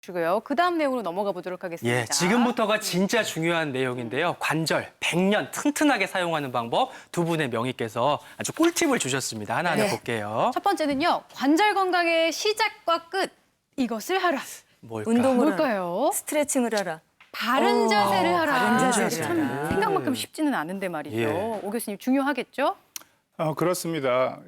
주고요. 그 다음 내용으로 넘어가 보도록 하겠습니다. 예, 지금부터가 진짜 중요한 내용인데요. 관절 100년 튼튼하게 사용하는 방법 두 분의 명의께서 아주 꿀팁을 주셨습니다. 하나하나 볼게요. 첫 번째는요. 관절 건강의 시작과 끝. 이것을 하라. 뭘까? 운동을 뭘까요? 스트레칭을 하라. 바른 자세를 하라. 바른 자세를 참 하라. 생각만큼 쉽지는 않은데 말이죠. 예. 오 교수님 중요하겠죠? 그렇습니다.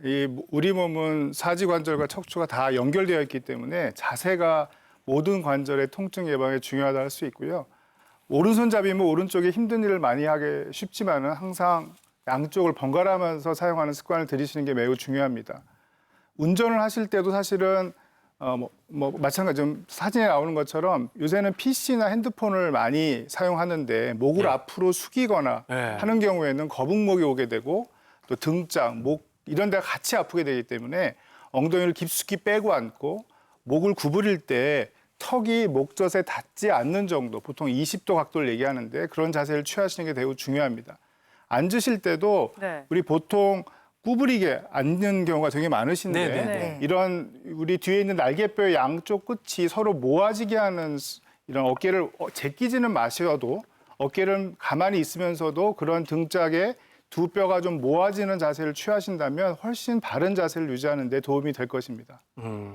우리 몸은 사지관절과 척추가 다 연결되어 있기 때문에 자세가 모든 관절의 통증 예방에 중요하다 할 수 있고요. 오른손잡이면 오른쪽에 힘든 일을 많이 하기 쉽지만은 항상 양쪽을 번갈아가면서 사용하는 습관을 들이시는 게 매우 중요합니다. 운전을 하실 때도 사실은 마찬가지 좀 사진에 나오는 것처럼 요새는 PC나 핸드폰을 많이 사용하는데 목을 앞으로 숙이거나 하는 경우에는 거북목이 오게 되고 또 등짝, 목 이런 데가 같이 아프게 되기 때문에 엉덩이를 깊숙이 빼고 앉고 목을 구부릴 때 턱이 목젖에 닿지 않는 정도, 보통 20도 각도를 얘기하는데 그런 자세를 취하시는 게 매우 중요합니다. 앉으실 때도 우리 보통 구부리게 앉는 경우가 되게 많으신데 이런 우리 뒤에 있는 날개뼈의 양쪽 끝이 서로 모아지게 하는 이런 어깨를 제끼지는 마셔도 어깨를 가만히 있으면서도 그런 등짝에 두 뼈가 좀 모아지는 자세를 취하신다면 훨씬 바른 자세를 유지하는 데 도움이 될 것입니다.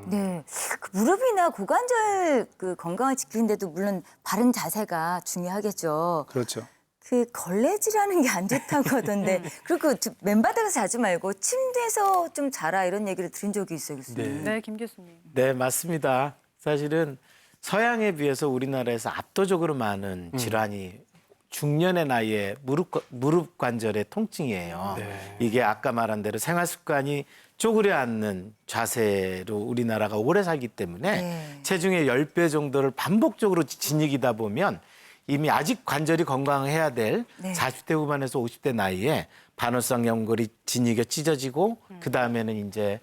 네, 그 무릎이나 고관절 그 건강을 지키는데도 물론 바른 자세가 중요하겠죠. 그렇죠. 그 걸레질하는 게 안 좋다고 하던데 그리고 맨바닥에서 자지 말고 침대에서 좀 자라 이런 얘기를 들은 적이 있어요, 교수님. 네, 김 교수님. 네, 맞습니다. 사실은 서양에 비해서 우리나라에서 압도적으로 많은 질환이 중년의 나이에 무릎 관절의 통증이에요. 이게 아까 말한 대로 생활 습관이 쪼그려 앉는 자세로 우리나라가 오래 살기 때문에 체중의 10배 정도를 반복적으로 지니기다 보면 이미 아직 관절이 건강해야 될 40대 후반에서 50대 나이에 반월성 연골이 지니겨 찢어지고 그다음에는 이제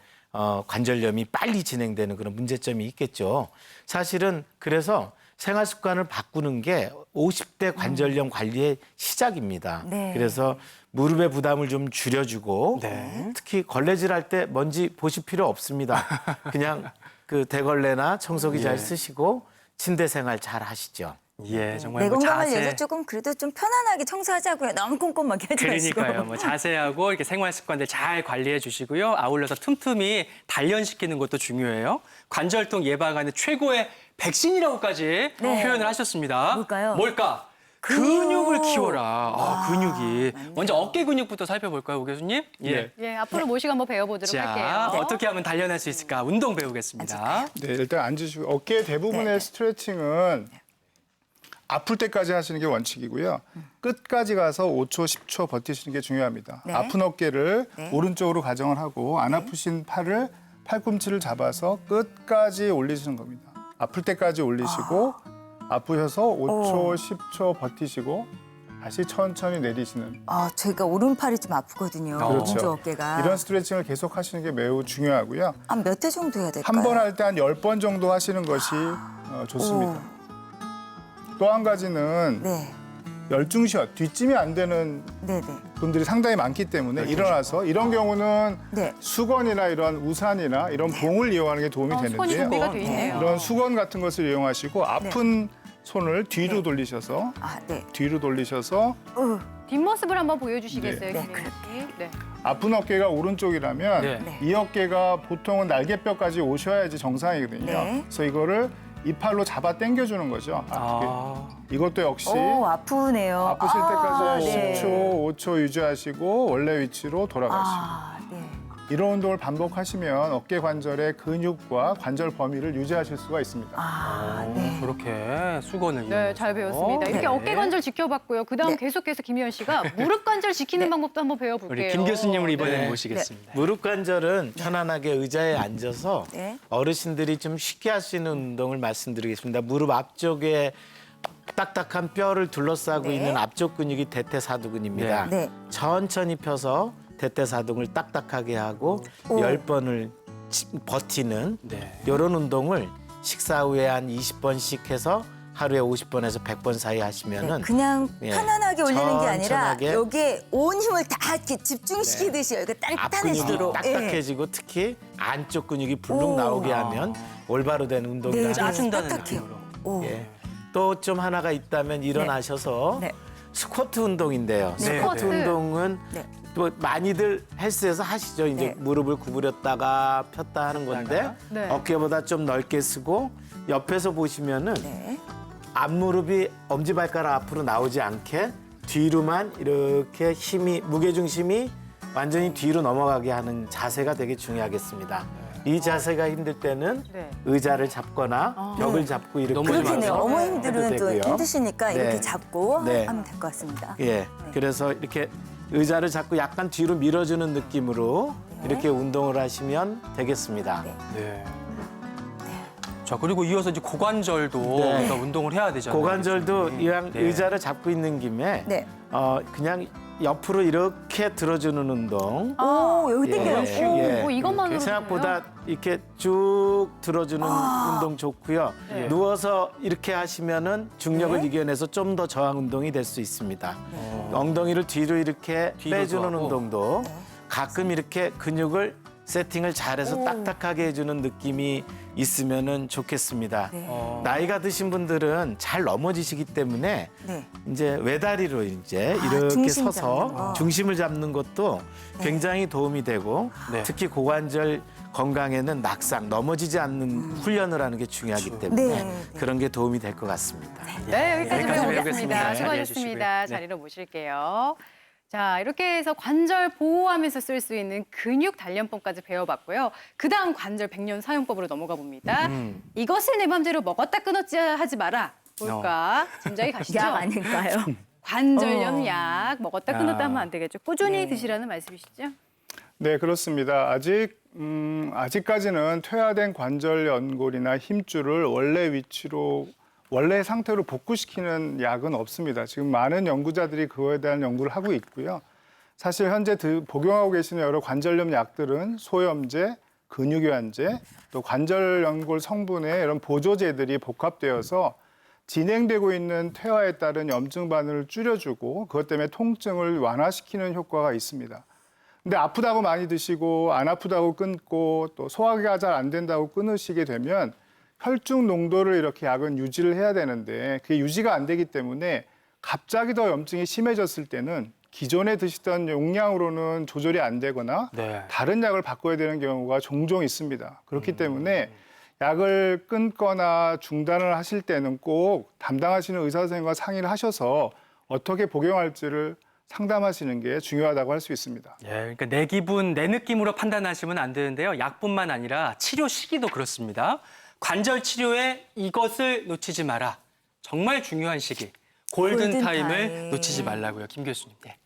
관절염이 빨리 진행되는 그런 문제점이 있겠죠. 사실은 그래서 생활 습관을 바꾸는 게 50대 관절염 관리의 시작입니다. 그래서 무릎의 부담을 좀 줄여주고 특히 걸레질할 때 먼지 보실 필요 없습니다. 그냥 그 대걸레나 청소기 잘 쓰시고 침대 생활 잘 하시죠. 예, 정말 내 건강을 자세. 위해서 조금 그래도 좀 편안하게 청소하자고요. 너무 꼼꼼하게 하지 마시고. 그러니까요. 자세하고 이렇게 생활 습관들 잘 관리해 주시고요. 아울러서 틈틈이 단련시키는 것도 중요해요. 관절통 예방하는 최고의 백신이라고까지 표현을 하셨습니다. 뭘까요? 뭘까? 근육을 키워라. 근육이. 먼저 어깨 근육부터 살펴볼까요, 오 교수님? 예. 예, 앞으로 모시고 한번 배워보도록 자, 할게요. 어떻게 하면 단련할 수 있을까? 운동 배우겠습니다. 네, 일단 앉으시고 어깨 대부분의 스트레칭은 아플 때까지 하시는 게 원칙이고요. 끝까지 가서 5초, 10초 버티시는 게 중요합니다. 아픈 어깨를 오른쪽으로 가정을 하고 안 아프신 팔을 팔꿈치를 잡아서 끝까지 올리시는 겁니다. 아플 때까지 올리시고 아프셔서 5초, 10초 버티시고 다시 천천히 내리시는. 저희가 오른팔이 좀 아프거든요. 오른쪽 어깨가. 이런 스트레칭을 계속 하시는 게 매우 중요하고요. 한 몇 회 정도 해야 될까요? 한 번 할 때 한 10번 정도 하시는 것이 좋습니다. 또 한 가지는 열중시어, 뒷짐이 안 되는 분들이 상당히 많기 때문에 일어나서 이런 경우는 수건이나 이런 우산이나 이런 봉을 이용하는 게 도움이 수건이 되는데요. 준비가 돼 있네요. 이런 수건 같은 것을 이용하시고 아픈 손을 뒤로 돌리셔서 뒤로 돌리셔서 뒷모습을 한번 보여주시겠어요, 김 교수님? 네. 아픈 어깨가 오른쪽이라면 이 어깨가 보통은 날개뼈까지 오셔야지 정상이거든요. 그래서 이거를 이 팔로 잡아 당겨주는 거죠. 이것도 역시 아프네요. 아프실 때까지 네. 10초, 5초 유지하시고 원래 위치로 돌아가시고. 이런 운동을 반복하시면 어깨 관절의 근육과 관절 범위를 유지하실 수가 있습니다. 저렇게 수건을 네, 이용해서. 잘 배웠습니다. 이렇게 어깨 관절 지켜봤고요. 그다음 계속해서 김희연 씨가 무릎 관절 지키는 방법도 한번 배워볼게요. 우리 김 교수님을 이번에 모시겠습니다. 무릎 관절은 편안하게 의자에 앉아서 어르신들이 좀 쉽게 할 수 있는 운동을 말씀드리겠습니다. 무릎 앞쪽에 딱딱한 뼈를 둘러싸고 있는 앞쪽 근육이 대퇴사두근입니다. 천천히 펴서 대퇴사두근을 딱딱하게 하고 10번을 버티는 이런 운동을 식사 후에 한 20번씩 해서 하루에 50번에서 100번 사이 하시면은 그냥 편안하게 올리는 게 아니라 천천하게 여기에 온 힘을 다 이렇게 집중시키듯이 여기가 앞 근육이 단단해지도록. 딱딱해지고 특히 안쪽 근육이 불룩 나오게 하면 올바로 된 운동이라 네, 짜준다는 딱딱해요. 느낌으로. 오. 예. 또 좀 하나가 있다면 일어나셔서 네. 스쿼트 운동인데요. 네. 스쿼트 스쿼트. 운동은 네. 또 많이들 헬스에서 하시죠. 이제 네. 무릎을 구부렸다가 폈다 하는 건데 네. 어깨보다 좀 넓게 쓰고 옆에서 보시면은 네. 앞무릎이 엄지발가락 앞으로 나오지 않게 뒤로만 이렇게 힘이 무게중심이 완전히 뒤로 넘어가게 하는 자세가 되게 중요하겠습니다. 이 자세가 힘들 때는 네. 의자를 잡거나 벽을 잡고 이렇게 넘어지지 그렇겠네요. 마세요. 어머님들은 해도 또 되고요. 힘드시니까 네. 이렇게 잡고 네. 하면 될 것 같습니다. 예, 그래서 이렇게 의자를 잡고 약간 뒤로 밀어주는 느낌으로 이렇게 운동을 하시면 되겠습니다. 네. 네. 자, 그리고 이어서 이제 고관절도 네. 우리가 운동을 해야 되잖아요. 고관절도 이왕 네. 의자를 잡고 있는 김에 네. 그냥 옆으로 이렇게 들어주는 운동. 오, 여기 예. 당겨요. 오, 예. 뭐 이것만으로 생각보다 이렇게 쭉 들어주는 운동 좋고요. 네. 누워서 이렇게 하시면은 중력을 네. 이겨내서 좀 더 저항 운동이 될 수 있습니다. 엉덩이를 뒤로 이렇게 뒤로도 빼주는 하고. 운동도 가끔 이렇게 근육을 세팅을 잘해서 오. 딱딱하게 해주는 느낌이 있으면은 좋겠습니다. 네. 나이가 드신 분들은 잘 넘어지시기 때문에 네. 이제 외다리로 이제 아, 이렇게 중심 서서 잡는 거. 중심을 잡는 것도 굉장히 도움이 되고 네. 특히 고관절 건강에는 낙상 넘어지지 않는 훈련을 하는 게 중요하기 때문에 네, 네. 그런 게 도움이 될 것 같습니다. 네, 여기까지 여기까지 배워보겠습니다. 배우겠습니다. 자리해 수고하셨습니다. 주시고요. 자리로 모실게요. 자, 이렇게 해서 관절 보호하면서 쓸 수 있는 근육 단련법까지 배워봤고요. 그 다음 관절 백년 사용법으로 넘어가 봅니다. 이것을 내 맘대로 먹었다 끊었지 하지 마라. 뭘까? 짐작이 가시죠? 약 아닐까요? 관절염 약 먹었다 끊었다 아. 하면 안 되겠죠. 꾸준히 네. 드시라는 말씀이시죠? 네, 그렇습니다. 아직까지는 퇴화된 관절 연골이나 힘줄을 원래 상태로 복구시키는 약은 없습니다. 지금 많은 연구자들이 그거에 대한 연구를 하고 있고요. 사실 현재 복용하고 계시는 여러 관절염 약들은 소염제, 근육요한제, 또 관절 연골 성분의 이런 보조제들이 복합되어서 진행되고 있는 퇴화에 따른 염증 반응을 줄여주고 그것 때문에 통증을 완화시키는 효과가 있습니다. 근데 아프다고 많이 드시고 안 아프다고 끊고 또 소화가 잘 안 된다고 끊으시게 되면 혈중 농도를 이렇게 약은 유지를 해야 되는데 그게 유지가 안 되기 때문에 갑자기 더 염증이 심해졌을 때는 기존에 드시던 용량으로는 조절이 안 되거나 네. 다른 약을 바꿔야 되는 경우가 종종 있습니다. 그렇기 때문에 약을 끊거나 중단을 하실 때는 꼭 담당하시는 의사 선생님과 상의를 하셔서 어떻게 복용할지를 상담하시는 게 중요하다고 할 수 있습니다. 예, 그러니까 내 기분, 내 느낌으로 판단하시면 안 되는데요. 약뿐만 아니라 치료 시기도 그렇습니다. 관절 치료에 이것을 놓치지 마라. 정말 중요한 시기. 골든 타임을 골든타임. 놓치지 말라고요, 김 교수님. 네.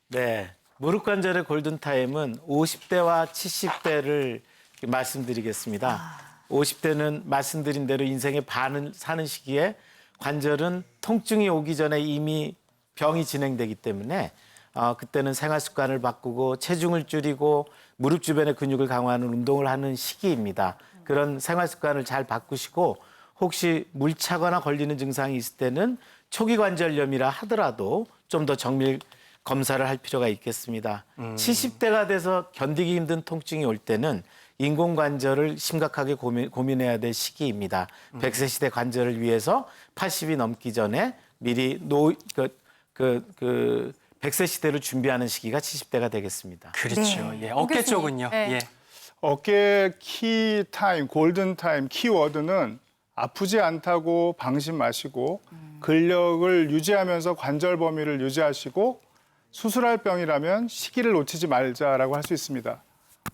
네, 무릎 관절의 골든 타임은 50대와 70대를 말씀드리겠습니다. 50대는 말씀드린 대로 인생의 반을 사는 시기에 관절은 통증이 오기 전에 이미 병이 진행되기 때문에 그때는 생활 습관을 바꾸고 체중을 줄이고 무릎 주변의 근육을 강화하는 운동을 하는 시기입니다. 그런 생활 습관을 잘 바꾸시고 혹시 물차거나 걸리는 증상이 있을 때는 초기 관절염이라 하더라도 좀 더 정밀 검사를 할 필요가 있겠습니다. 70대가 돼서 견디기 힘든 통증이 올 때는 인공관절을 심각하게 고민해야 될 시기입니다. 100세 시대 관절을 위해서 80이 넘기 전에 미리 100세 시대를 준비하는 시기가 70대가 되겠습니다. 그렇죠. 네. 예, 어깨 교수님. 쪽은요. 네. 예. 어깨 키 타임, 골든 타임, 키워드는 아프지 않다고 방심 마시고 근력을 유지하면서 관절 범위를 유지하시고 수술할 병이라면 시기를 놓치지 말자라고 할 수 있습니다.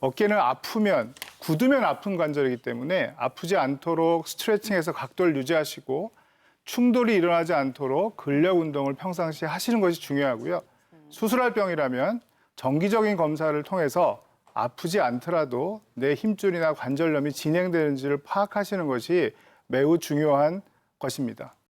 어깨는 아프면, 굳으면 아픈 관절이기 때문에 아프지 않도록 스트레칭해서 각도를 유지하시고 충돌이 일어나지 않도록 근력 운동을 평상시에 하시는 것이 중요하고요. 수술할 병이라면 정기적인 검사를 통해서 아프지 않더라도 내 힘줄이나 관절염이 진행되는지를 파악하시는 것이 매우 중요한 것입니다.